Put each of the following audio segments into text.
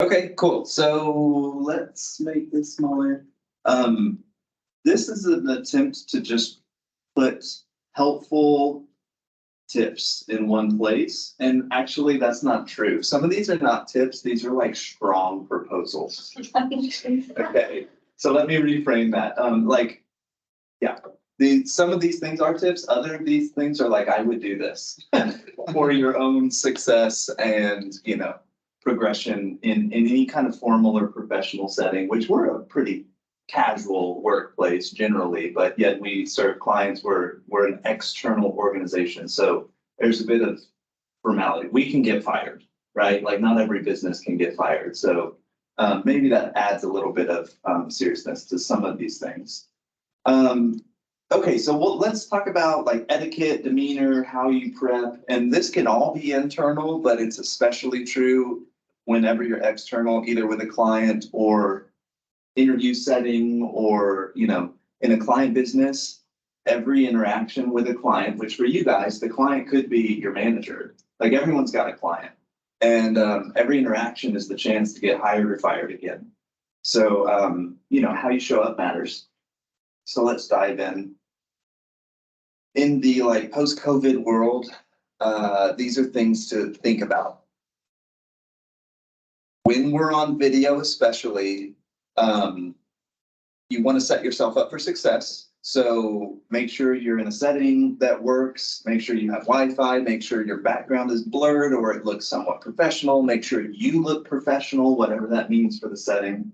Okay, cool. So let's make this smaller. This is an attempt to just put helpful tips in one place. And actually, that's not true. Some of these are not tips. These are like strong proposals. Okay, so let me reframe that. Yeah, some of these things are tips. Other of these things are like, I would do this for your own success and, progression in any kind of formal or professional setting, which we're a pretty casual workplace generally, but yet we serve clients. We're an external organization. So there's a bit of formality. We can get fired, right? Like not every business can get fired. So maybe that adds a little bit of seriousness to some of these things. Okay, so let's talk about like etiquette, demeanor, how you prep, and this can all be internal, but it's especially true whenever you're external, either with a client or interview setting or, in a client business. Every interaction with a client, which for you guys, the client could be your manager. Like everyone's got a client, and every interaction is the chance to get hired or fired again. So, how you show up matters. So let's dive in. In the like post-COVID world, these are things to think about. When we're on video, especially, you want to set yourself up for success. So make sure you're in a setting that works. Make sure you have Wi-Fi. Make sure your background is blurred or it looks somewhat professional. Make sure you look professional, whatever that means for the setting.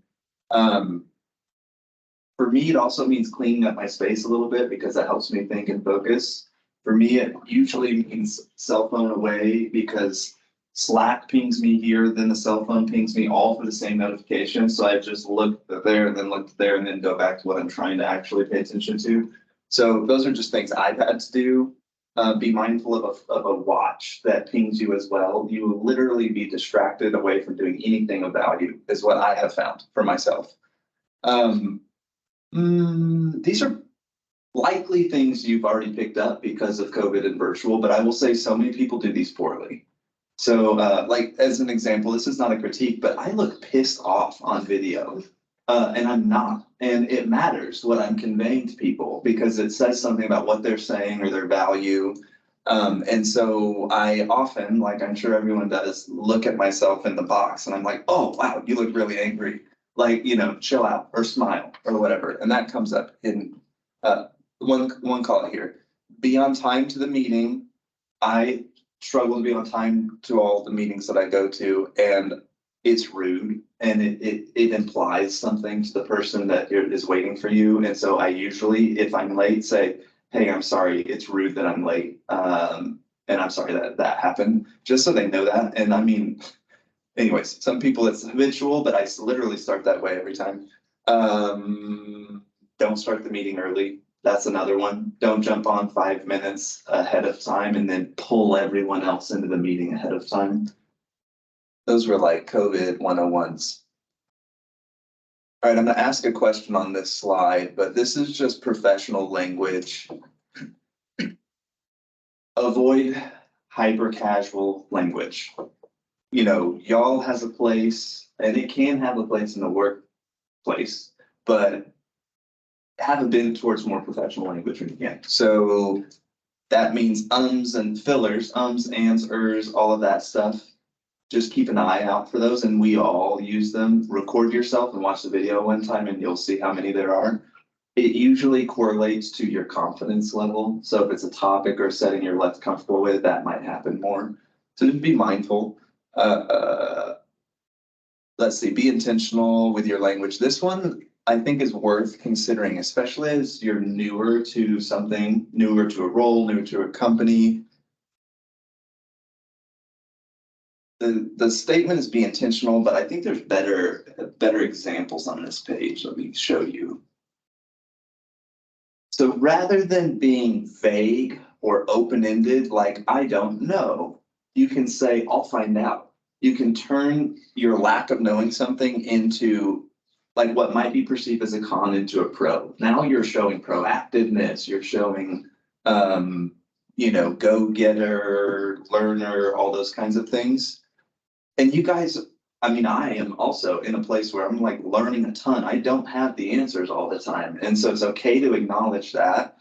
For me, it also means cleaning up my space a little bit because that helps me think and focus. For me, it usually means cell phone away because Slack pings me here, then the cell phone pings me all for the same notification. So I just look there and then look there and then go back to what I'm trying to actually pay attention to. So those are just things I've had to do. Be mindful of a watch that pings you as well. You will literally be distracted away from doing anything of value is what I have found for myself. These are likely things you've already picked up because of COVID and virtual, but I will say so many people do these poorly. So like as an example, this is not a critique, but I look pissed off on video and I'm not. And it matters what I'm conveying to people because it says something about what they're saying or their value. And so I often, like I'm sure everyone does, look at myself in the box and I'm like, oh, wow, you look really angry. Like, chill out or smile or whatever. And that comes up in one call here. Be on time to the meeting. I struggle to be on time to all the meetings that I go to, and it's rude and it implies something to the person that is waiting for you. And so I usually, if I'm late, say, hey, I'm sorry, it's rude that I'm late. And I'm sorry that happened, just so they know that. And I mean, anyways, some people it's habitual, but I literally start that way every time. Don't start the meeting early. That's another one. Don't jump on 5 minutes ahead of time and then pull everyone else into the meeting ahead of time. Those were like COVID 101s. All right, I'm gonna ask a question on this slide, but this is just professional language. Avoid hyper casual language. Y'all has a place, and it can have a place in the workplace, but have a bent towards more professional language again. So that means ums and fillers, ums, ands, ers, all of that stuff. Just keep an eye out for those, and we all use them. Record yourself and watch the video one time, and you'll see how many there are. It usually correlates to your confidence level. So if it's a topic or setting you're less comfortable with, that might happen more. So just be mindful. Let's see, be intentional with your language. This one I think is worth considering, especially as you're newer to something, newer to a role, newer to a company. The statement is be intentional, but I think there's better examples on this page. Let me show you. So rather than being vague or open-ended, like I don't know, you can say, I'll find out. You can turn your lack of knowing something into like what might be perceived as a con into a pro. Now you're showing proactiveness, you're showing, go-getter, learner, all those kinds of things. And you guys I mean, I am also in a place where I'm like learning a ton. I don't have the answers all the time. And so it's okay to acknowledge that.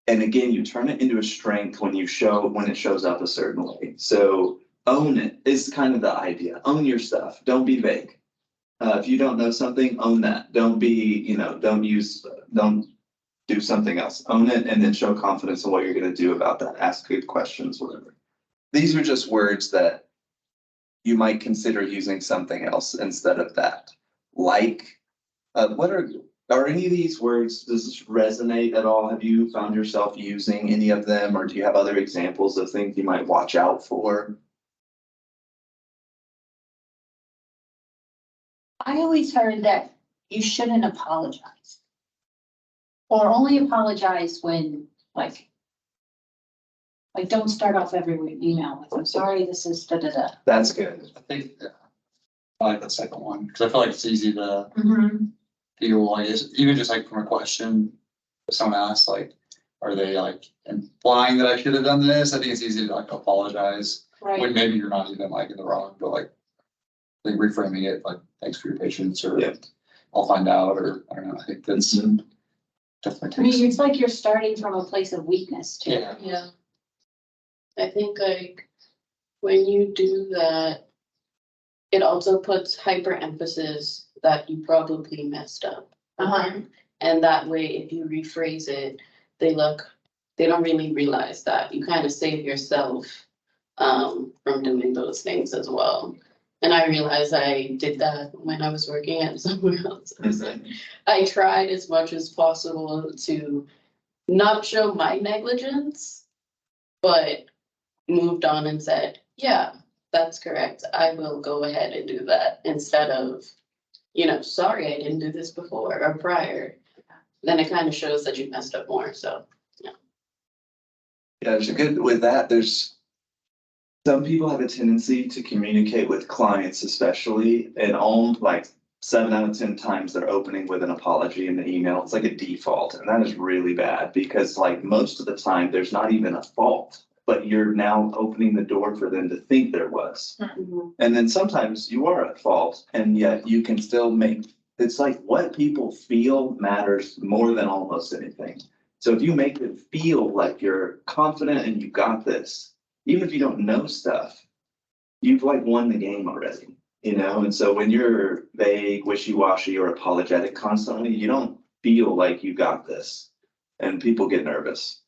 And again, you turn it into a strength when it shows up a certain way. So own it is kind of the idea. Own your stuff. Don't be vague. If you don't know something, own that. Don't do something else. Own it and then show confidence in what you're going to do about that. Ask good questions, whatever. These are just words that you might consider using something else instead of that. Like, are any of these words, does this resonate at all? Have you found yourself using any of them, or do you have other examples of things you might watch out for? I always heard that you shouldn't apologize. Or only apologize when, like don't start off every email with, I'm sorry, this is da da da. That's good. I think, yeah, I like the second one, because I feel like it's easy to Mm-hmm. feel like, even just like from a question, if someone asks, like, are they like implying that I should have done this? I think it's easy to like apologize, when Right. maybe you're not even like in the wrong, but like reframing it, like, thanks for your patience, or Yeah. I'll find out, or I don't know, I think that's Mhm. definitely I mean, takes. it's like you're starting from a place of weakness too. Yeah. Yeah. I think like when you do that, it also puts hyper emphasis that you probably messed up. Uh-huh. And that way, if you rephrase it, they don't really realize that you kind of save yourself from doing those things as well. And I realized I did that when I was working at somewhere else. I tried as much as possible to not show my negligence, but moved on and said, yeah, that's correct. I will go ahead and do that instead of, sorry, I didn't do this before or prior. Then it kind of shows that you messed up more. So, Yeah, there's a good with that. There's some people have a tendency to communicate with clients, especially, and own like 7 out of 10 times they're opening with an apology in the email. It's like a default, and that is really bad because like most of the time there's not even a fault, but you're now opening the door for them to think there was. And then sometimes you are at fault, and yet you can still it's like what people feel matters more than almost anything. So if you make them feel like you're confident and you got this, even if you don't know stuff, you've like won the game already, And so when you're vague, wishy-washy, or apologetic constantly, you don't feel like you got this, and people get nervous.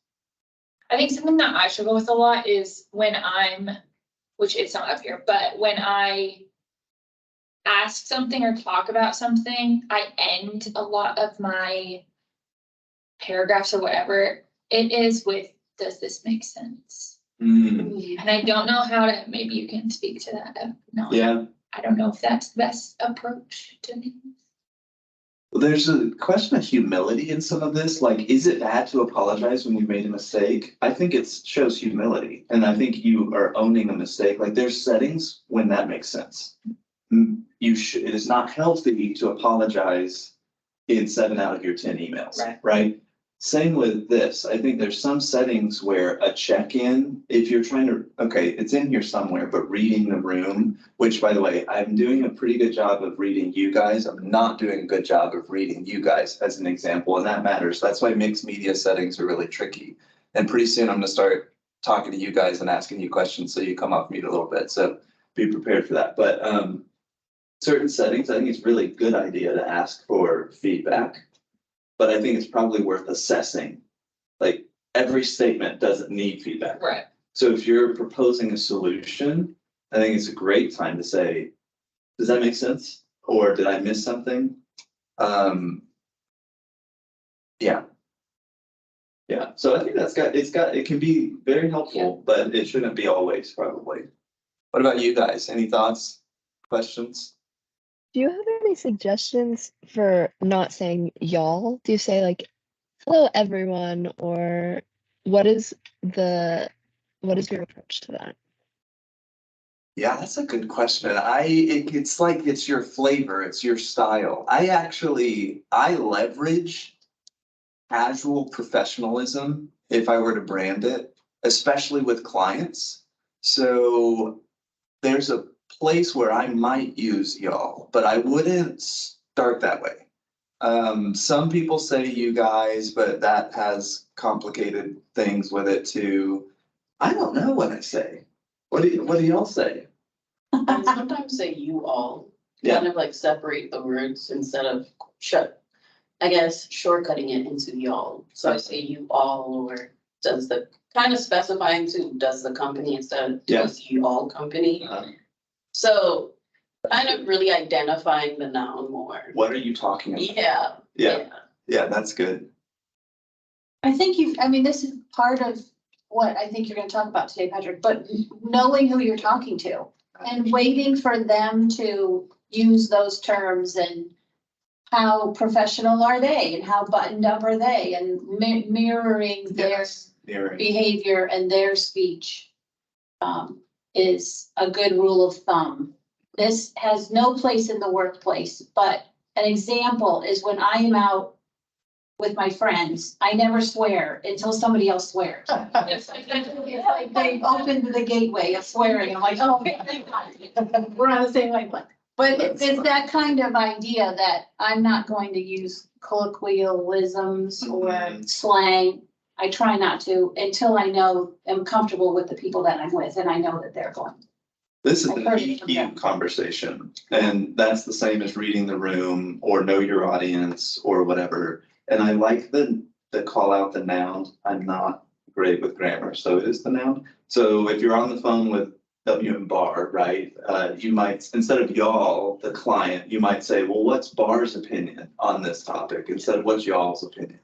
I think something that I struggle with a lot is when which it's not up here, but when I ask something or talk about something, I end a lot of my paragraphs or whatever it is with, does this make sense? Mm, And I don't know how to, maybe you can speak to that. No, yeah. I don't know if that's the best approach to me. Well, there's a question of humility in some of this. Like, is it bad to apologize when you made a mistake? I think it shows humility, and I think you are owning a mistake. Like, there's settings when that makes sense. It is not healthy to apologize in 7 out of your 10 emails, right? Same with this. I think there's some settings where a check-in, if you're trying to, okay, it's in here somewhere, but reading the room, which by the way, I'm doing a pretty good job of reading you guys. I'm not doing a good job of reading you guys as an example, and that matters. That's why mixed media settings are really tricky. And pretty soon I'm gonna start talking to you guys and asking you questions so you come off mute a little bit. So be prepared for that. But certain settings, I think it's really a good idea to ask for feedback. But I think it's probably worth assessing. Like every statement doesn't need feedback. Right. So if you're proposing a solution, I think it's a great time to say, does that make sense? Or did I miss something? Yeah. Yeah, so I think it can be very helpful, but it shouldn't be always probably. What about you guys? Any thoughts, questions? Do you have any suggestions for not saying y'all? Do you say like, hello everyone, or what is your approach to that? Yeah, that's a good question. It's like it's your flavor, it's your style. I leverage casual professionalism if I were to brand it, especially with clients. So there's a place where I might use y'all, but I wouldn't start that way. Some people say you guys, but that has complicated things with it too. I don't know what I say. What do y'all say? I sometimes say you all, Yeah. kind of like separate the words instead of shortcutting it into y'all. So I say you all, or does the, kind of specifying to, does the company instead of Yeah. does you all company. So kind of really identifying the noun more. What are you talking about? Yeah. Yeah, that's good. I think I mean, this is part of what I think you're gonna talk about today, Patrick, but knowing who you're talking to and waiting for them to use those terms and how professional are they and how buttoned up are they, and mirroring their Yes, mirroring. behavior and their speech is a good rule of thumb. This has no place in the workplace, but an example is when I am out with my friends, I never swear until somebody else swears. It's like they opened the gateway of swearing. I'm like, oh, we're on the same wavelength. But it's that kind of idea that I'm not going to use colloquialisms or slang. I try not to until I am comfortable with the people that I'm with and I know that they're going. This is I've an heard it from them. EQ conversation, and that's the same as reading the room or know your audience or whatever. And I like the call out the noun. I'm not great with grammar, so it is the noun. So if you're on the phone with W and Bar, right, you might, instead of y'all, the client, you might say, well, what's Bar's opinion on this topic instead of what's y'all's opinion?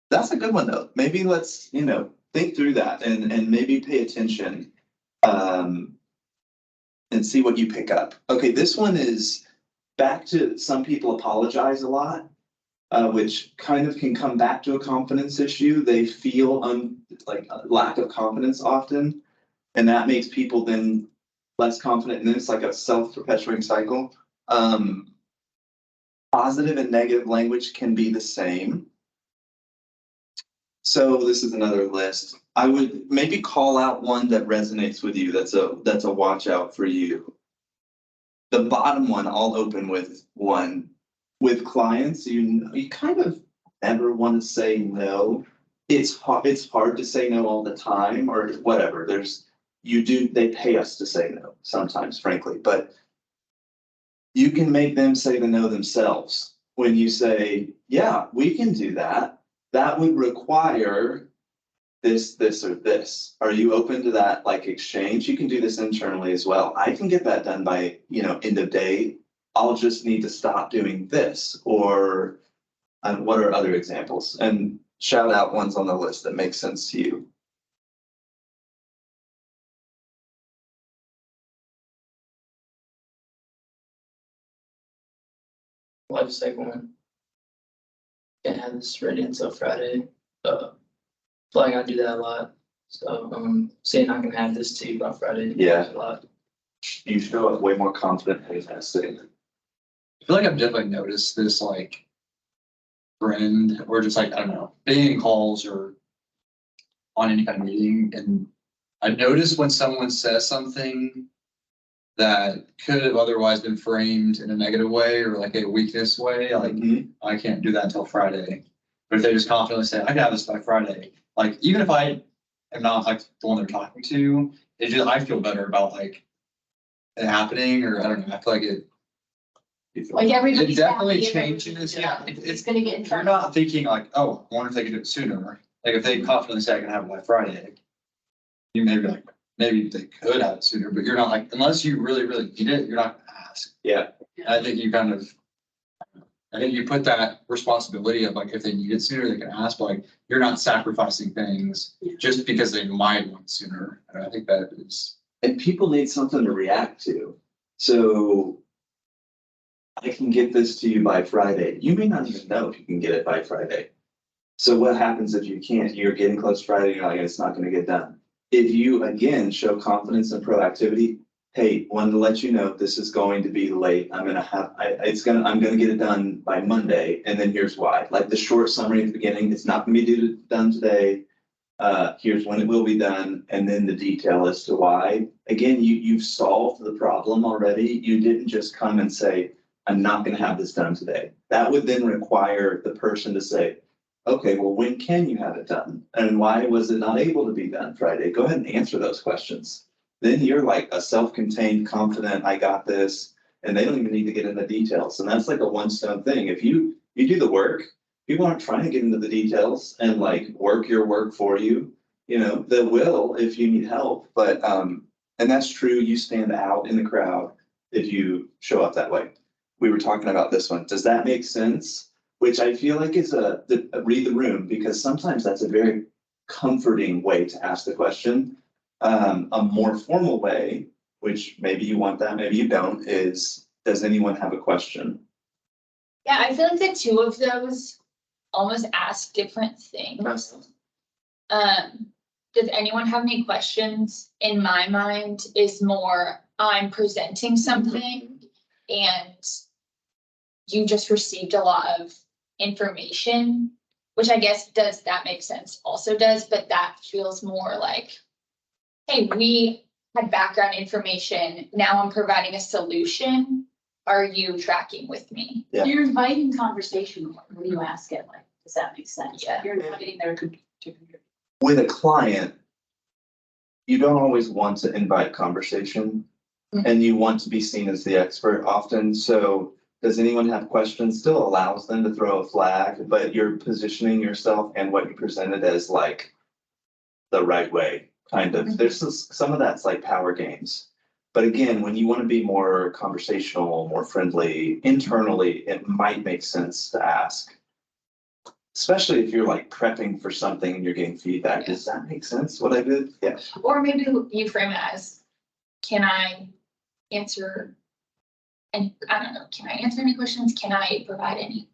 That's a good one though. Maybe let's, think through that and maybe pay attention. And see what you pick up. Okay, this one is back to some people apologize a lot, which kind of can come back to a confidence issue. They feel like a lack of confidence often, and that makes people then less confident, and then it's like a self-perpetuating cycle. Positive and negative language can be the same. So this is another list. I would maybe call out one that resonates with you. That's a watch out for you. The bottom one, I'll open with one. With clients, you kind of never want to say no. It's hard to say no all the time or whatever. They pay us to say no sometimes, frankly, but you can make them say the no themselves. When you say, yeah, we can do that. That would require this, or this. Are you open to that exchange? You can do this internally as well. I can get that done by, end of day. I'll just need to stop doing this, or what are other examples? And shout out ones on the list that make sense to you. Well, I just like one. Can't have this ready until Friday. Feel like I do that a lot. So saying I can have this to you by Friday. Yeah. A lot. You show up way more confident than that statement. I feel like I've definitely noticed this trend, or just I don't know, being in calls or on any kind of meeting, and I've noticed when someone says something that could have otherwise been framed in a negative way or a weakness way, I can't do that until Friday. But if they just confidently say, I can have this by Friday, even if I am not the one they're talking to, I feel better about it happening, or I don't know, I feel like it. Everybody's It definitely happy and changes, yeah. it's gonna get in You're trouble. not thinking oh, I wonder if they could do it sooner. If they confidently say I can have it by Friday, you may be maybe they could have it sooner, but you're not unless you really, really need it, you're not gonna ask. Yeah. And I think you put that responsibility of if they need it sooner, they can ask, but you're not sacrificing things just because they might want sooner. And I think that is. And people need something to react to. So I can get this to you by Friday. You may not even know if you can get it by Friday. So what happens if you can't? You're getting close to Friday, you're it's not gonna get done. If you, again, show confidence and proactivity, hey, wanted to let you know this is going to be late. I'm gonna get it done by Monday, and then here's why. The short summary at the beginning, it's not gonna be done today. Here's when it will be done, and then the detail as to why. Again, you've solved the problem already. You didn't just come and say, I'm not gonna have this done today. That would then require the person to say, okay, well, when can you have it done? And why was it not able to be done Friday? Go ahead and answer those questions. Then you're like a self-contained, confident, I got this, and they don't even need to get into details. And that's like a OneStone thing. If you do the work, people aren't trying to get into the details and like work your work for you. You know, they will if you need help, but and that's true, you stand out in the crowd if you show up that way. We were talking about this one. Does that make sense? Which I feel like is a read the room, because sometimes that's a very comforting way to ask the question. A more formal way, which maybe you want that, maybe you don't, is does anyone have a question? Yeah, I feel like the two of those almost ask different things. Does anyone have any questions? In my mind is more, I'm presenting something and you just received a lot of information, which I guess does that make sense also does, but that feels more like, hey, we had background information, now I'm providing a solution. Are you tracking with me? Yeah. You're inviting conversation when you ask it, like, does that make sense? Yeah. You're inviting their to contribute. With a client, you don't always want to invite conversation, and you want to be seen as the expert often. So does anyone have questions still allows them to throw a flag, but you're positioning yourself and what you presented as like the right way, kind of. There's some of that's like power games. But again, when you want to be more conversational, more friendly, internally, it might make sense to ask. Especially if you're like prepping for something and you're getting feedback. Does that make sense, what I did? Yeah. Or maybe you frame it as, can I answer? And I don't know, can I answer any questions? Can I provide any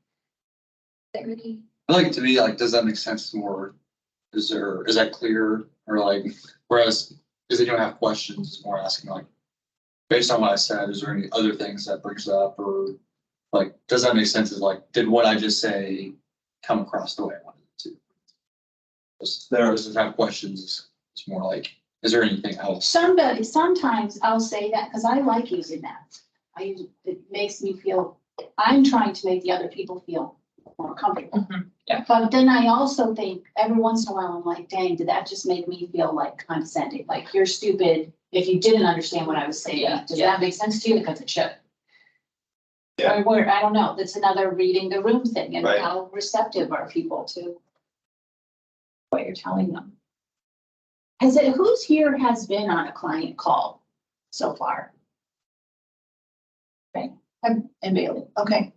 clarity? I like to be like, does that make sense more? Is that clear? Or like, whereas, because they don't have questions, it's more asking like, based on what I said, is there any other things that brings up, or like, does that make sense? Is like, did what I just say come across the way I wanted it to? There doesn't have questions. It's more like, is there anything else? Sometimes I'll say that because I like using that. It makes me feel, I'm trying to make the other people feel more comfortable. Yeah. But then I also think every once in a while, I'm like, dang, did that just make me feel like condescending? Like you're stupid if you didn't understand what I was saying. Yeah. Does that make sense to you? Because it should. Yeah. Or where, I don't know, that's another reading the room thing, and Right. how receptive are people to what you're telling them? Who's here has been on a client call so far? Okay, and Bailey, okay.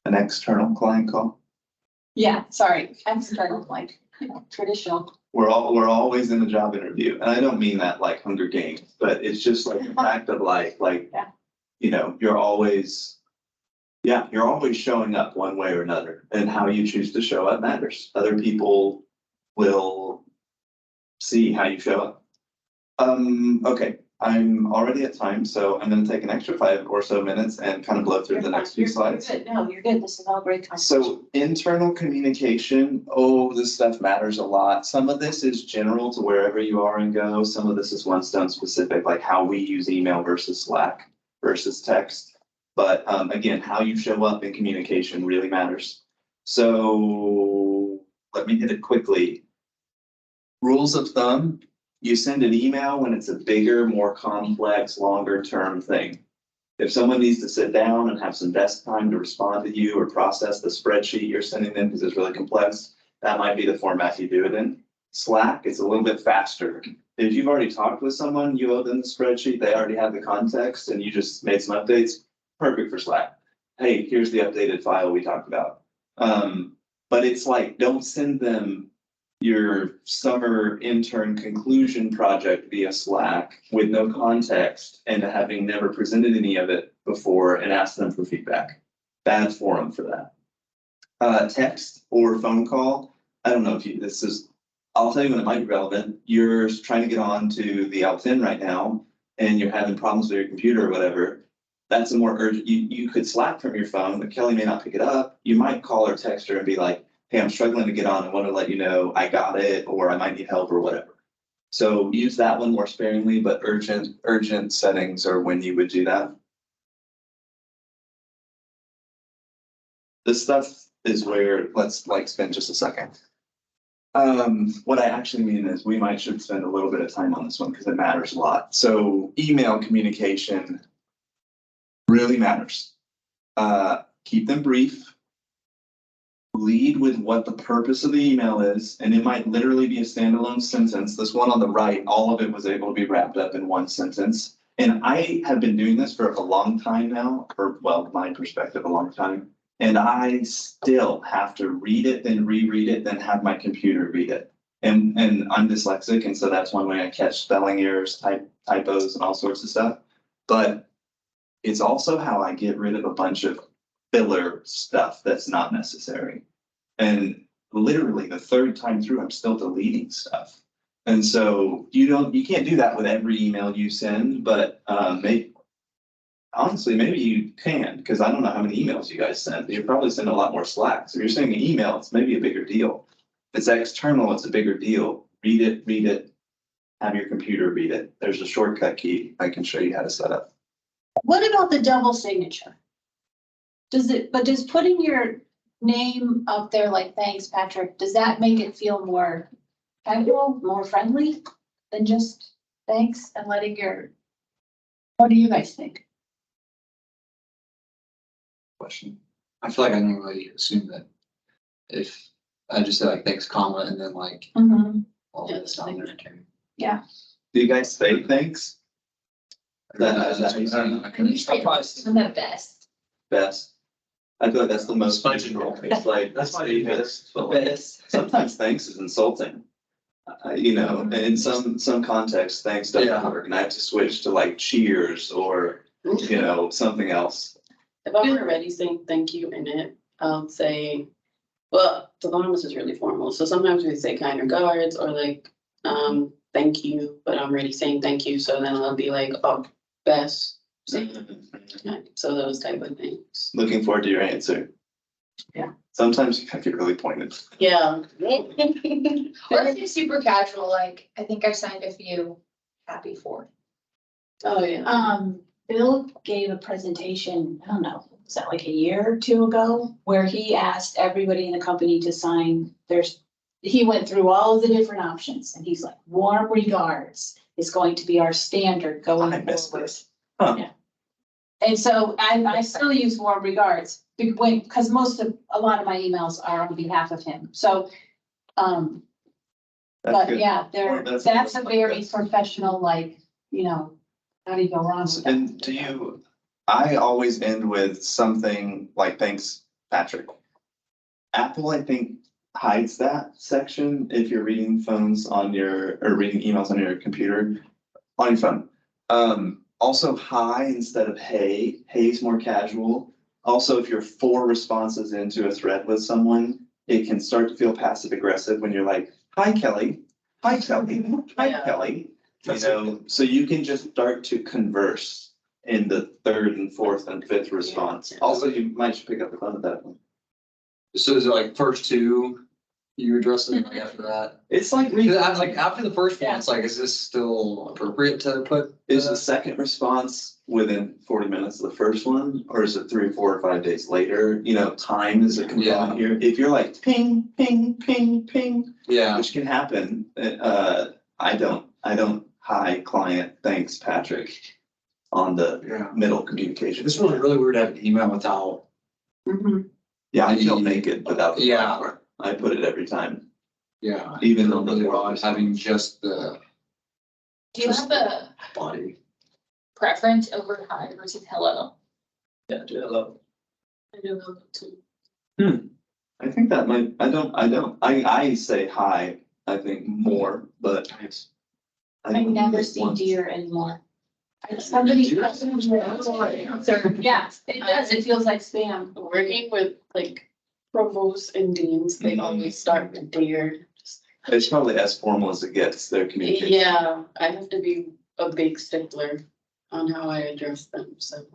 An external client call. Yeah, sorry, I'm starting like, traditional. We're always in a job interview, and I don't mean that like Hunger Games, but it's just like the fact of like, Yeah. you know, you're always showing up one way or another, and how you choose to show up matters. Other people will see how you show up. Okay, I'm already at time, so I'm gonna take an extra 5 or so minutes and kind of blow through the next few slides. You're good. No, you're good, this is all great conversation. So internal communication, this stuff matters a lot. Some of this is general to wherever you are and go. Some of this is OneStone specific, like how we use email versus Slack versus text. But again, how you show up in communication really matters. So let me hit it quickly. Rules of thumb, you send an email when it's a bigger, more complex, longer term thing. If someone needs to sit down and have some desk time to respond to you or process the spreadsheet you're sending them because it's really complex, that might be the format you do it in. Slack, it's a little bit faster. If you've already talked with someone, you owe them the spreadsheet, they already have the context, and you just made some updates, perfect for Slack. Hey, here's the updated file we talked about. But it's like, don't send them your summer intern conclusion project via Slack with no context and having never presented any of it before and ask them for feedback. Bad forum for that. Text or phone call. I don't know if I'll tell you when it might be relevant. You're trying to get on to the L10 right now and you're having problems with your computer or whatever. That's a more urgent, you could Slack from your phone, but Kelly may not pick it up. You might call or text her and be like, hey, I'm struggling to get on. I want to let you know I got it, or I might need help or whatever. So use that one more sparingly, but urgent settings are when you would do that. This stuff is where, let's like spend just a second. What I actually mean is we should spend a little bit of time on this one because it matters a lot. So email communication really matters. Keep them brief. Lead with what the purpose of the email is, and it might literally be a standalone sentence. This one on the right, all of it was able to be wrapped up in one sentence. And I have been doing this for a long time now, or well, my perspective, a long time. And I still have to read it, then reread it, then have my computer read it. And I'm dyslexic, and so that's one way I catch spelling errors, typos, and all sorts of stuff. But it's also how I get rid of a bunch of filler stuff that's not necessary. And literally the third time through, I'm still deleting stuff. And so you can't do that with every email you send, but honestly, maybe you can, because I don't know how many emails you guys send. You probably send a lot more Slack. So if you're sending an email, it's maybe a bigger deal. If it's external, it's a bigger deal. Read it, have your computer read it. There's a shortcut key I can show you how to set up. What about the double signature? Does putting your name up there like, thanks, Patrick, does that make it feel more casual, more friendly than just thanks and letting what do you guys think? Question. I feel like I normally assume that if I just say like thanks, comma, and then like all Yeah, this down there. Do you guys say thanks? Is that how you say it? I'm the best. Best. I feel like that's the most functional. It's like, that's my best. Sometimes thanks is insulting. You know, in some contexts, thanks doesn't work, and I have to switch to like cheers or, you know, something else. If I'm already saying thank you in it, I'll say, well, the bonus is really formal. So sometimes we say kind regards or like, thank you, but I'm already saying thank you. So then I'll be like, oh, best. So those type of things. Looking forward to your answer. Yeah. Sometimes you have to get really pointed. Yeah. Or if you're super casual, like, I think I signed a few happy for. Oh, yeah. Bill gave a presentation, I don't know, was that like a year or two ago, where he asked everybody in the company to sign he went through all of the different options and he's like, warm regards is going to be our standard going I missed forward. this. Huh. Yeah. And so I still use warm regards because a lot of my emails are on behalf of him. So, That's but good. yeah, Well, that's a very professional, like, you know, how do you go wrong with that? And I always end with something like, thanks, Patrick. Apple, I think, hides that section if you're reading reading emails on your computer, on your phone. Also hi instead of hey. Hey's more casual. Also, if you're 4 responses into a thread with someone, it can start to feel passive aggressive when you're like, hi, Kelly. Hi, Kelly. Hi, Yeah. Kelly. You know, so you can just start to converse in the 3rd and 4th and 5th response. Yeah. Also, you might should pick up the phone at that point. So is it like first 2, you address it like after that? It's like, Because I like after the first one, it's like, is this still appropriate to put? is the second response within 40 minutes of the first one, or is it 3, 4, or 5 days later? You know, time is a component here. If you're like ping, ping, ping, ping, Yeah, which can happen, I don't, hi, client, thanks, Patrick, on the yeah. middle communication. This was really weird to have an email without. Yeah, I feel naked without. the Yeah. flower. I put it every time, Yeah. even though Really the odd having just the Do you have a body. preference over hi versus hello? Yeah, do hello. I do love it too. I think that might, I say hi, I think more, but. I never see deer anymore. Somebody. Deer? Yeah, it does, it feels like spam. Working with like provosts and deans, they always start with dear. It's probably as formal as it gets, their communication. Yeah, I have to be a big stickler on how I address them, so.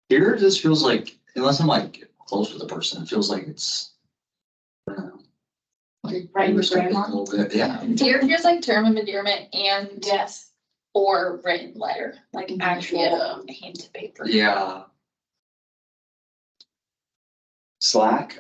Here, it just feels like, unless I'm like close with the person, it feels like it's Like, Right, we're stepping grammar. a little bit, yeah. Here, here's like term of endearment and Yes. or written letter, like actual Yeah. hand paper. Yeah, Slack,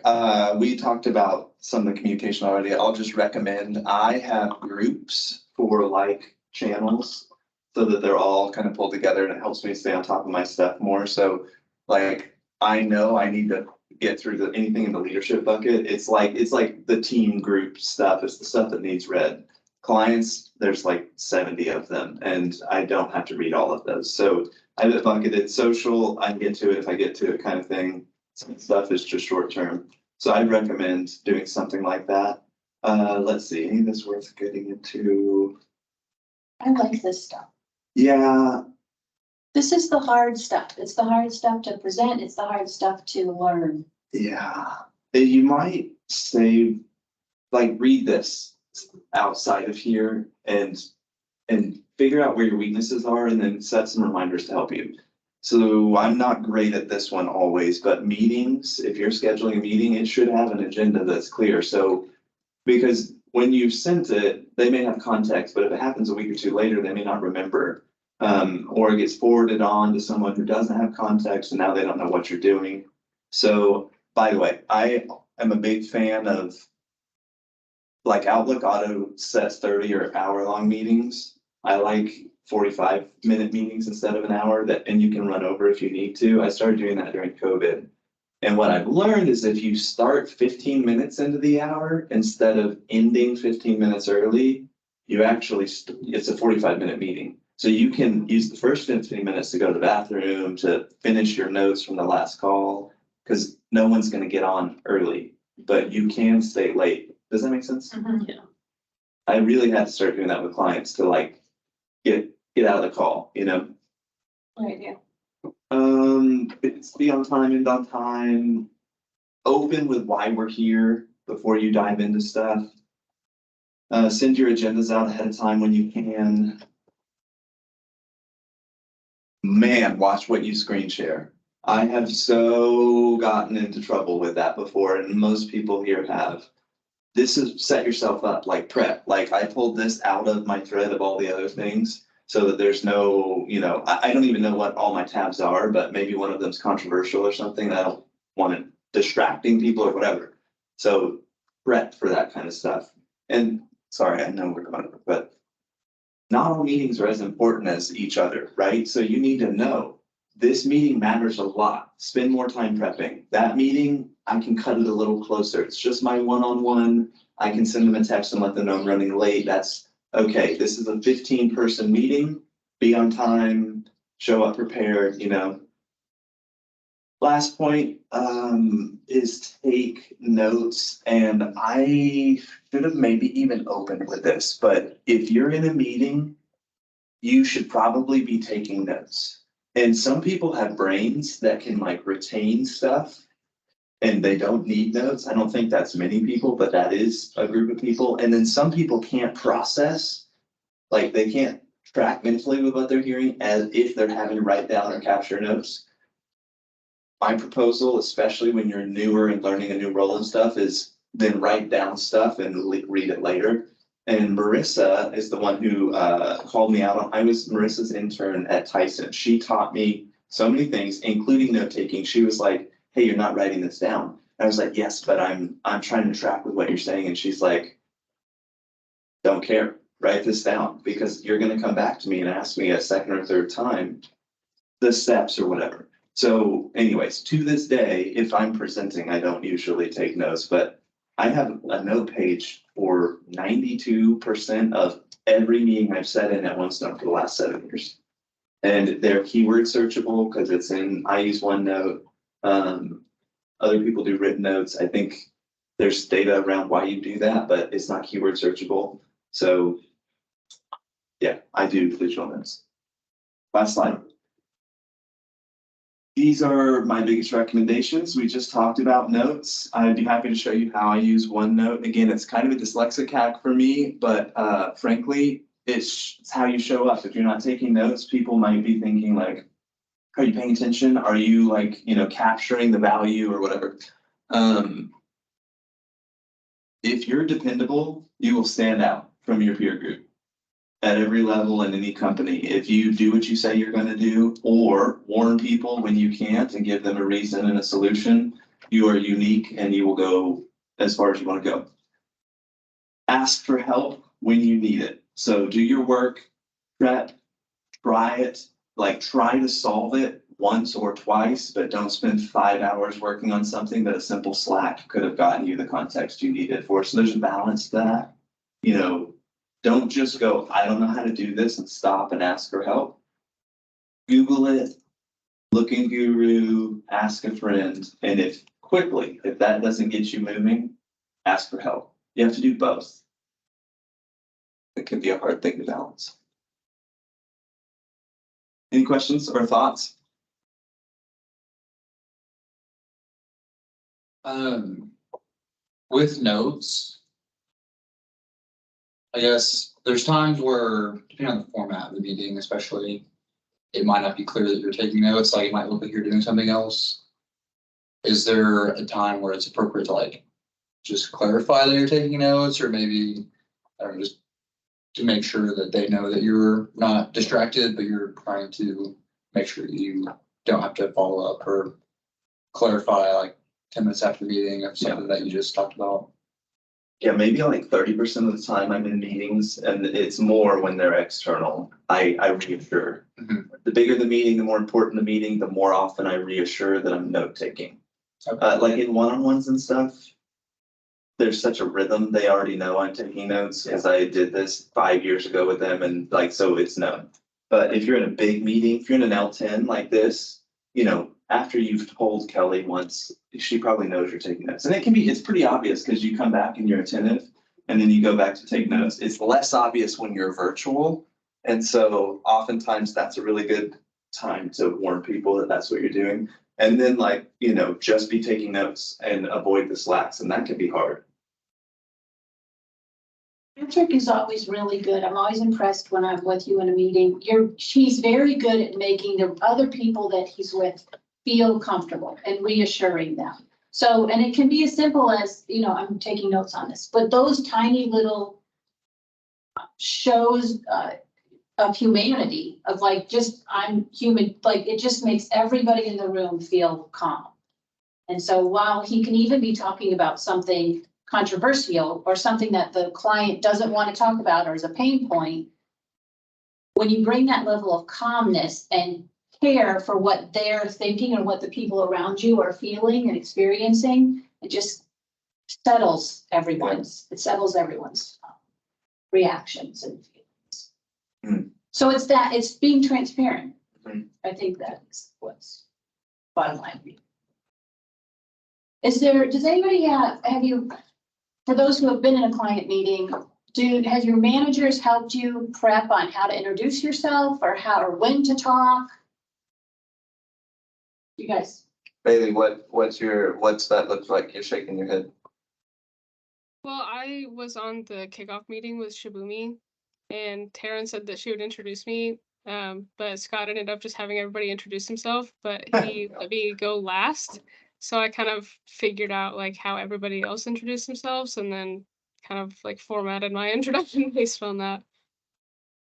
we talked about some of the communication already. I'll just recommend, I have groups for like channels so that they're all kind of pulled together and it helps me stay on top of my stuff more. So like, I know I need to get through anything in the leadership bucket. It's like the team group stuff. It's the stuff that needs read. Clients, there's like 70 of them and I don't have to read all of those. So I have it bucketed. Social, I can get to it if I get to it, kind of thing. Some stuff is just short term. So I'd recommend doing something like that. Let's see, any of this worth getting into? I like this stuff. Yeah, This is the hard stuff. It's the hard stuff to present. It's the hard stuff to learn. yeah. You might say, like, read this outside of here and figure out where your weaknesses are and then set some reminders to help you. So I'm not great at this one always, but meetings, if you're scheduling a meeting, it should have an agenda that's clear. So because when you sent it, they may have context, but if it happens a week or two later, they may not remember. Or it gets forwarded on to someone who doesn't have context and now they don't know what you're doing. So by the way, I am a big fan of like Outlook auto sets 30 or hour-long meetings. I like 45-minute meetings instead of an hour and you can run over if you need to. I started doing that during COVID. And what I've learned is if you start 15 minutes into the hour, instead of ending 15 minutes early, you actually, it's a 45-minute meeting. So you can use the first 15 minutes to go to the bathroom, to finish your notes from the last call, because no one's gonna get on early, but you can stay late. Does that make sense? Yeah. I really had to start doing that with clients to like get out of the call, you know? Right, yeah. It's be on time, end on time, open with why we're here before you dive into stuff. Send your agendas out ahead of time when you can. Man, watch what you screen share. I have so gotten into trouble with that before, and most people here have. This is set yourself up like prep. Like I pulled this out of my thread of all the other things so that there's no, I don't even know what all my tabs are, but maybe one of them's controversial or something. I don't want it distracting people or whatever. So prep for that kind of stuff. And sorry, I know we're going over, but not all meetings are as important as each other, right? So you need to know this meeting matters a lot. Spend more time prepping. That meeting, I can cut it a little closer. It's just my one-on-one. I can send them a text and let them know I'm running late. That's okay. This is a 15-person meeting. Be on time, show up prepared, Last point is take notes, and I should have maybe even opened with this, but if you're in a meeting, you should probably be taking notes. And some people have brains that can like retain stuff and they don't need notes. I don't think that's many people, but that is a group of people. And then some people can't process, like they can't track mentally with what they're hearing as if they're having to write down or capture notes. My proposal, especially when you're newer and learning a new role and stuff, is then write down stuff and read it later. And Marissa is the one who called me out on, I was Marissa's intern at Tyson. She taught me so many things, including note taking. She was like, hey, you're not writing this down. And I was like, yes, but I'm trying to track with what you're saying. And she's like, don't care, write this down because you're gonna come back to me and ask me a second or third time the steps or whatever. So anyways, to this day, if I'm presenting, I don't usually take notes, but I have a note page for 92% of every meeting I've sat in at OneStone for the last 7 years. And they're keyword searchable because I use OneNote. Other people do written notes. I think there's data around why you do that, but it's not keyword searchable. So yeah, I do digital notes. Last slide. These are my biggest recommendations. We just talked about notes. I'd be happy to show you how I use OneNote. Again, it's kind of a dyslexic hack for me, but frankly, it's how you show up. If you're not taking notes, people might be thinking like, are you paying attention? Are you like, capturing the value or whatever? if you're dependable, you will stand out from your peer group. At every level in any company, if you do what you say you're gonna do, or warn people when you can't and give them a reason and a solution, you are unique and you will go as far as you wanna go. Ask for help when you need it. So do your work, prep, try it, like try to solve it once or twice, but don't spend 5 hours working on something that a simple Slack could have gotten you the context you needed for. So there's a balance to that. You know, don't just go, I don't know how to do this, and stop and ask for help. Google it, look in Guru, ask a friend, and if that doesn't get you moving, ask for help. You have to do both. It can be a hard thing to balance. Any questions or thoughts? With notes, I guess there's times where, depending on the format of the meeting, especially, it might not be clear that you're taking notes, like it might look like you're doing something else. Is there a time where it's appropriate to like just clarify that you're taking notes, or maybe, I don't know, just to make sure that they know that you're not distracted, but you're trying to make sure you don't have to follow up or clarify like 10 minutes after the meeting of something that you just talked about? Yeah, maybe like 30% of the time I'm in meetings, and it's more when they're external. I reassure. Mhm. The bigger the meeting, the more important the meeting, the more often I reassure that I'm note taking. Like in one-on-ones and stuff, there's such a rhythm. They already know I'm taking notes because I did this 5 years ago with them, and like, so it's known. But if you're in a big meeting, if you're in an L10 like this, you know, after you've told Kelly once, she probably knows you're taking notes. And it's pretty obvious because you come back and you're attentive and then you go back to take notes. It's less obvious when you're virtual. And so oftentimes that's a really good time to warn people that that's what you're doing. And then like, you know, just be taking notes and avoid the slacks, and that can be hard. Patrick is always really good. I'm always impressed when I'm with you in a meeting. She's very good at making the other people that he's with feel comfortable and reassuring them. So, and it can be as simple as, you know, I'm taking notes on this, but those tiny little shows of humanity, of like, just, I'm human, like, it just makes everybody in the room feel calm. And so while he can even be talking about something controversial or something that the client doesn't want to talk about or is a pain point, when you bring that level of calmness and care for what they're thinking or what the people around you are feeling and experiencing, it just settles everyone's reactions and feelings. Mm. So it's being transparent. Mhm. I think that's what's bottom line. Does anybody have you, for those who have been in a client meeting, has your managers helped you prep on how to introduce yourself or how or when to talk? You guys, Bailey, what's that look like? You're shaking your head. Well, I was on the kickoff meeting with Shibumi, and Taryn said that she would introduce me, but Scott ended up just having everybody introduce himself, but he let me go last. So I kind of figured out like how everybody else introduced themselves, and then kind of like formatted my introduction based on that.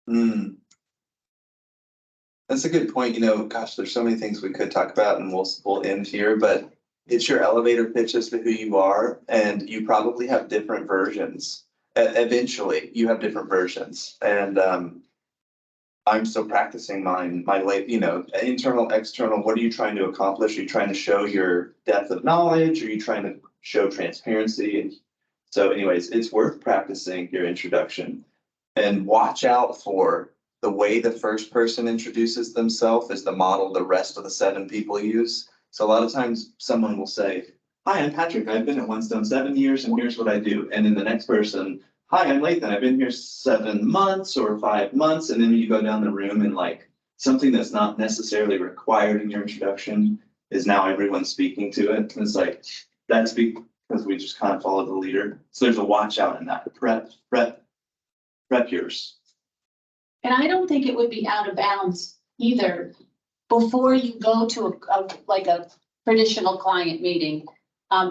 Hmm. That's a good point. You know, gosh, there's so many things we could talk about, and we'll end here, but it's your elevator pitch as to who you are, and you probably have different versions. Eventually, you have different versions, and I'm still practicing mine. My late, you know, internal, external. What are you trying to accomplish? Are you trying to show your depth of knowledge? Are you trying to show transparency? And so, anyways, it's worth practicing your introduction, and watch out for the way the first person introduces themselves is the model the rest of the 7 people use. So a lot of times someone will say, hi, I'm Patrick. I've been at OneStone 7 years and here's what I do. And then the next person, hi, I'm Lathan. I've been here 7 months or 5 months. And then you go down the room and like something that's not necessarily required in your introduction is now everyone speaking to it. And it's like, that's because we just kind of follow the leader. So there's a watch out in that. Prep yours. and I don't think it would be out of bounds either before you go to a traditional client meeting.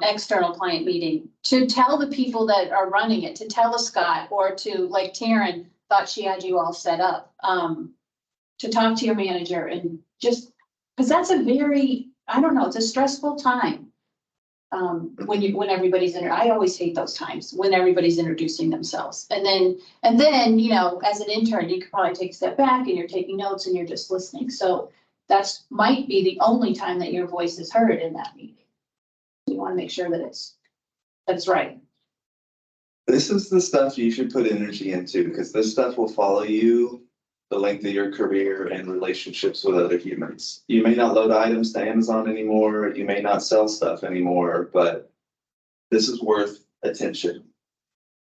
external client meeting, to tell the people that are running it, to tell a Scott or to, like Taryn thought she had you all set up, to talk to your manager and just, because that's a very, I don't know, it's a stressful time. When everybody's I always hate those times when everybody's introducing themselves. And then, you know, as an intern, you could probably take a step back and you're taking notes and you're just listening. So that's might be the only time that your voice is heard in that meeting. You want to make sure that it's right. This is the stuff you should put energy into, because this stuff will follow you the length of your career and relationships with other humans. You may not load items to Amazon anymore, you may not sell stuff anymore, but this is worth attention.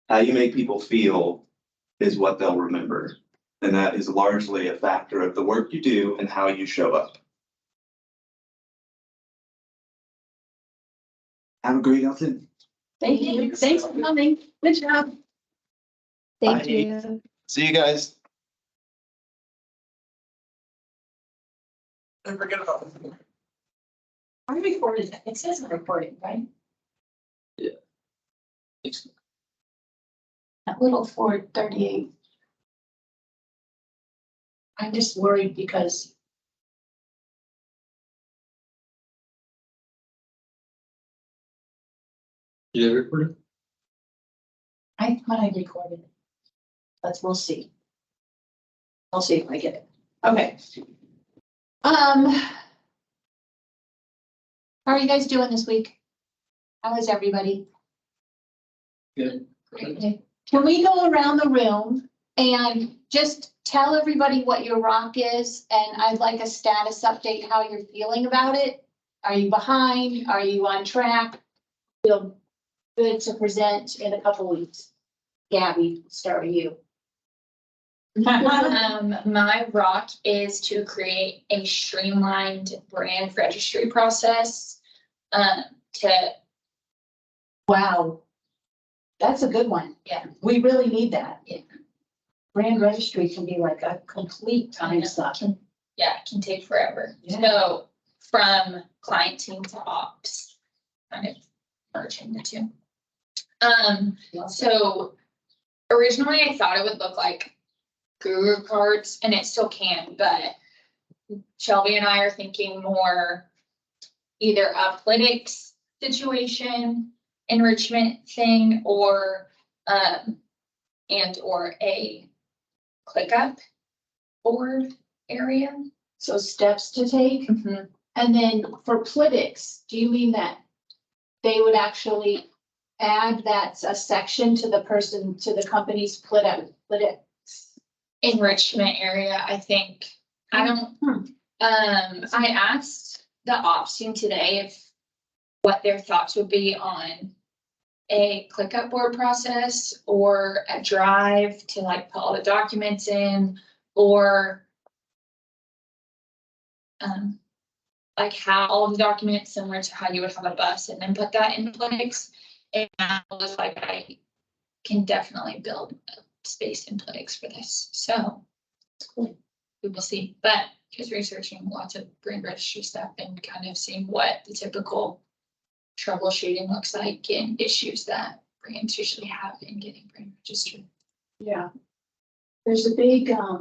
How you make people feel is what they'll remember. And that is largely a factor of the work you do and how you show up. Have a great afternoon. Thank you. Thanks for coming. Good job. Thank Bye. you. See you guys. I'm recorded. It says I'm recording, right? That little 438. I'm just worried because You did record it? I thought I recorded it. But we'll see. I'll see if I get it. Okay. How are you guys doing this week? How is everybody? Good. Okay. Can we go around the room and just tell everybody what your rock is? And I'd like a status update, how you're feeling about it. Are you behind? Are you on track? Feel good to present in a couple weeks. Gabby, start with you. My rock is to create a streamlined brand registry process. To, Wow. That's a good one. Yeah. We really need that. Yeah. Brand registry can be like a complete time suck. yeah, it can take forever. Yeah. So from client team to ops, kind of merging the two. So originally I thought it would look like Guru cards, and it still can, but Shelby and I are thinking more either a Plitix situation, enrichment thing, or or a ClickUp board area. So steps to take. And then for Plitix, do you mean that they would actually add that a section to the person, to the company's Plitix? Enrichment area, I think. I don't, I asked the ops team today if what their thoughts would be on a ClickUp board process or a drive to like put all the documents in, or like how all the documents similar to how you would have a bus and then put that in Plitix. And I was like, I can definitely build a space in Plitix for this. So we will see. But just researching lots of brand registry stuff and kind of seeing what the typical troubleshooting looks like and issues that brands usually have in getting brand registered. Yeah. There's a big, I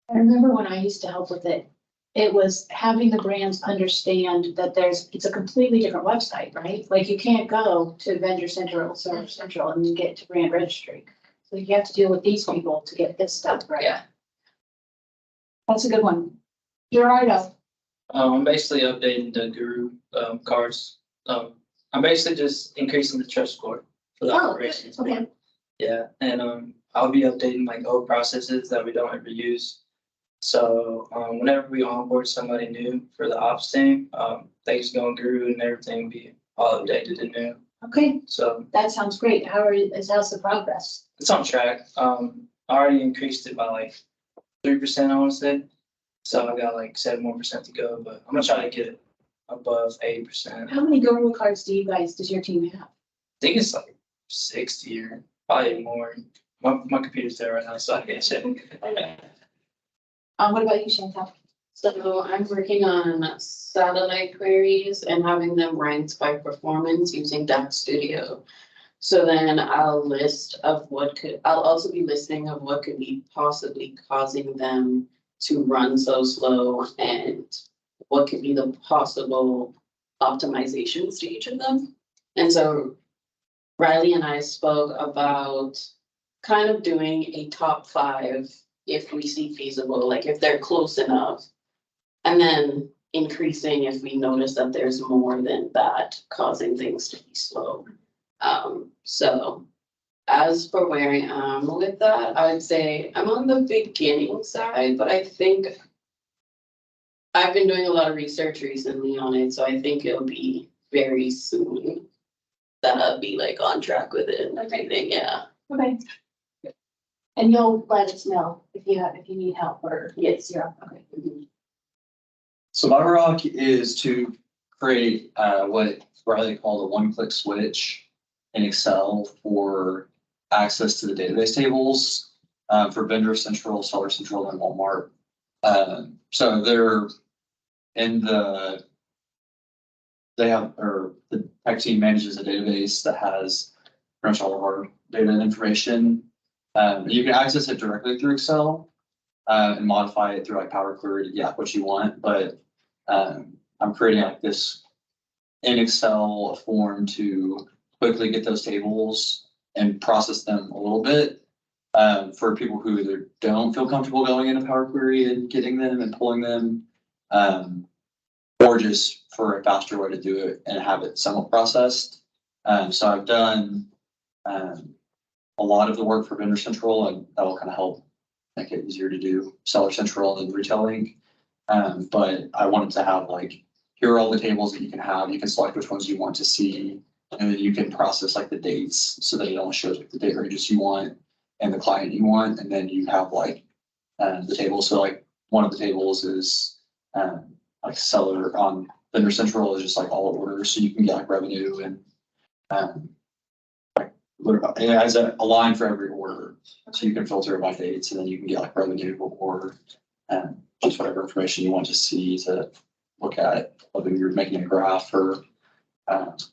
remember when I used to help with it, it was having the brands understand that it's a completely different website, right? Like you can't go to Vendor Central, Search Central and get to brand registry. So you have to deal with these people to get this stuff right. Yeah. That's a good one. Gerardo. I'm basically updating the Guru cards. I'm basically just increasing the trust score for the operations. Okay. Yeah, and I'll be updating like old processes that we don't ever use. So whenever we onboard somebody new for the ops team, they just go on Guru and everything will be all updated and new. Okay, So that sounds great. How's the progress? it's on track. I already increased it by like 3%, I want to say. So I got like 7 more % to go, but I'm gonna try to get it above 80%. How many Guru cards does your team have? I think it's like 60 or probably more. My computer's there right now, so I can't check. What about you, Chantal? So I'm working on satellite queries and having them ranked by performance using DAX Studio. So then I'll I'll also be listing of what could be possibly causing them to run so slow and what could be the possible optimizations to each of them. And so Riley and I spoke about kind of doing a top 5 if we see feasible, like if they're close enough. And then increasing if we notice that there's more than that causing things to be slow. So as for where I am with that, I would say I'm on the beginning side, but I think I've been doing a lot of research recently on it, so I think it'll be very soon that I'll be like on track with it and everything, yeah. Okay. And you'll let us know if you need help or Yes. you're, okay. So my rock is to create what Riley called a one-click switch in Excel for access to the database tables for Vendor Central, Seller Central, and Walmart. So they're in the tech team manages a database that has pretty much all of our data and information. You can access it directly through Excel and modify it through like Power Query to get what you want, but I'm creating like this in Excel form to quickly get those tables and process them a little bit for people who either don't feel comfortable going into Power Query and getting them and pulling them, or just for a faster way to do it and have it somewhat processed. So I've done a lot of the work for Vendor Central, and that will kind of help make it easier to do Seller Central and Retail Link. But I wanted to have like, here are all the tables that you can have. You can select which ones you want to see, and then you can process like the dates so that it only shows like the date ranges you want and the client you want. And then you have like the table. So like one of the tables is like seller on Vendor Central is just like all orders. So you can get like revenue and it has a line for every order. So you can filter it by dates and then you can get like revenue or just whatever information you want to see to look at, whether you're making a graph or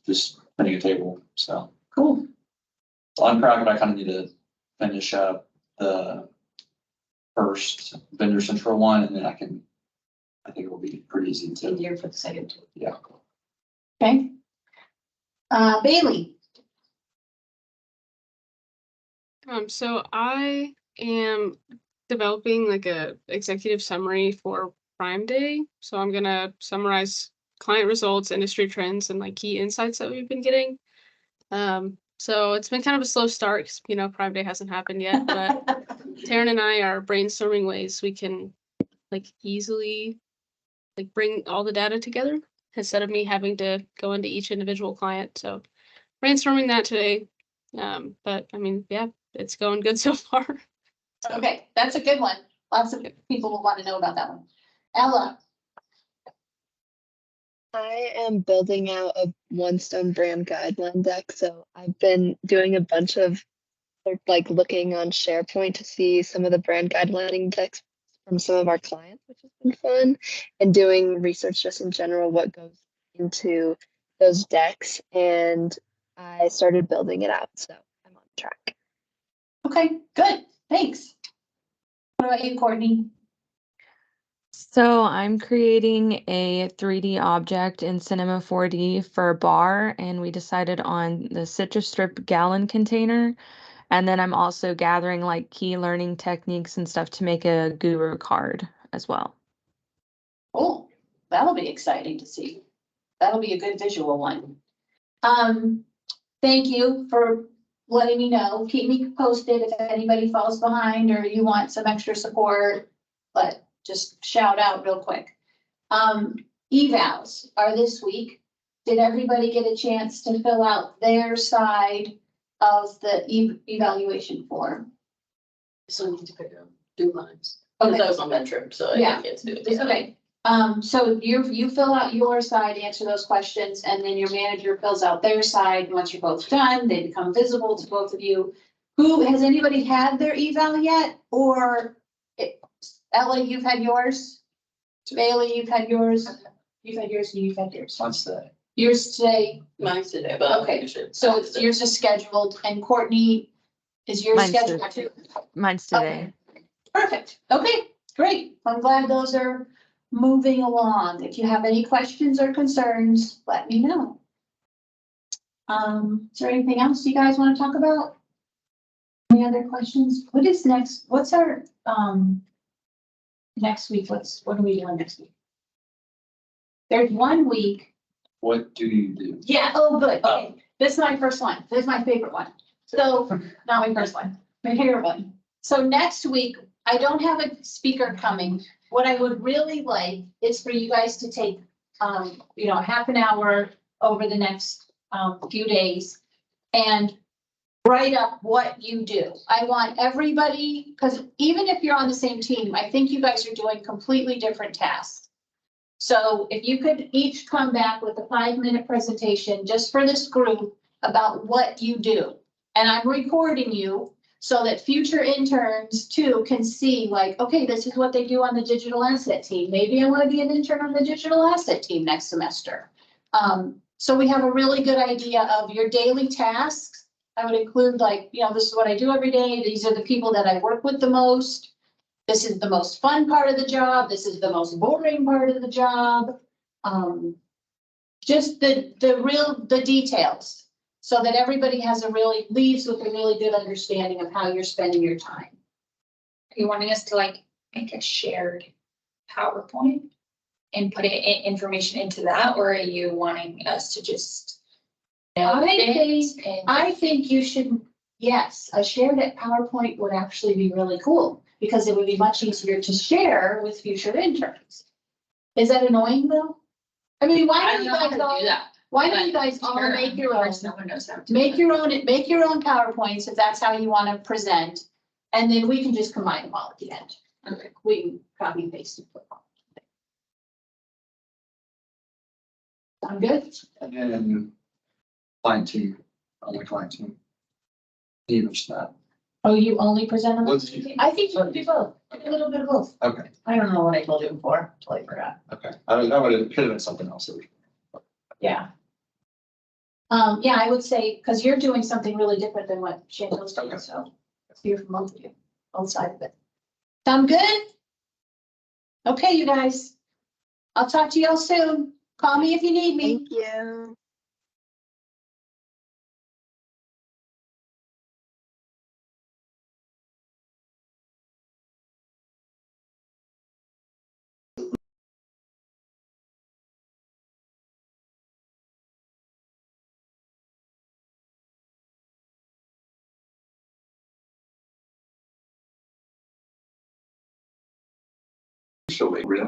just putting a table. So Cool. on track, but I kind of need to finish up the first Vendor Central one, and then I think it will be pretty easy to, Easier for the second two. yeah. Okay. Bailey. So I am developing like a executive summary for Prime Day. So I'm gonna summarize client results, industry trends, and like key insights that we've been getting. So it's been kind of a slow start because Prime Day hasn't happened yet, but Taryn and I are brainstorming ways we can like easily like bring all the data together instead of me having to go into each individual client. So brainstorming that today. But I mean, yeah, it's going good so far. Okay, that's a good one. Lots of people will want to know about that one. Ella. I am building out a OneStone brand guideline deck, so I've been doing a bunch of like looking on SharePoint to see some of the brand guidelining decks from some of our clients, which has been fun, and doing research just in general, what goes into those decks, and I started building it out, so I'm on track. Okay, good. Thanks. What about you, Courtney? So I'm creating a 3D object in Cinema 4D for a bar, and we decided on the citrus strip gallon container. And then I'm also gathering like key learning techniques and stuff to make a guru card as well. Oh, that'll be exciting to see. That'll be a good visual one. Thank you for letting me know. Keep me posted if anybody falls behind or you want some extra support, but just shout out real quick. Evals are this week. Did everybody get a chance to fill out their side of the evaluation form? So we need to pick up 2 lines. Because Okay. I was on that trip, so I Yeah. didn't get to do it. Okay, so you fill out your side, answer those questions, and then your manager fills out their side. And once you're both done, they become visible to both of you. Has anybody had their eval yet? Or Ella, you've had yours? Bailey, you've had yours, and you've had yours. Once the, Yours today, Mine's today, but. Okay, you should- so yours is scheduled, and Courtney, is yours Mine's scheduled too? Mine's today. Perfect, okay, great, I'm glad those are moving along. If you have any questions or concerns, let me know. Is there anything else you guys wanna talk about? Any other questions? What is next, what's our, next week, what are we doing next week? There's 1 week. what do you do? Yeah, oh, good, okay, this is my first one, this is my favorite one. So, not my first one, my favorite one. So next week, I don't have a speaker coming. What I would really like is for you guys to take, half an hour over the next, few days and write up what you do. I want everybody, because even if you're on the same team, I think you guys are doing completely different tasks. So if you could each come back with a 5-minute presentation just for this group about what you do. And I'm recording you so that future interns too can see like, okay, this is what they do on the digital asset team. Maybe I want to be an intern on the digital asset team next semester. So we have a really good idea of your daily tasks. I would include like, this is what I do every day. These are the people that I work with the most. This is the most fun part of the job. This is the most boring part of the job. Just the details, so that everybody leaves with a really good understanding of how you're spending your time. Are you wanting us to like make a shared PowerPoint and put information into that, or are you wanting us to just? I think you should, yes, a shared PowerPoint would actually be really cool, because it would be much easier to share with future interns. Is that annoying though? I mean, why I don't don't you know how guys to all, do that. why don't you guys all make your own? No one knows how to. Make your own PowerPoints if that's how you want to present. And then we can just combine them all at the end. Okay. We can copy and paste it. Sound good? And then client team, only client team. You mentioned that. Oh, you only present on the What's- I think you can do both, a little bit of both. Okay, I don't know what I told you before, till I forgot. okay. I would have, could have been something else. Yeah. Yeah, I would say, because you're doing something really different than what Chantel's doing, Okay. so let's hear from both of you, both sides of it. Sound good? Okay, you guys. I'll talk to y'all soon. Call me if you need me. Thank you. She'll wait, really?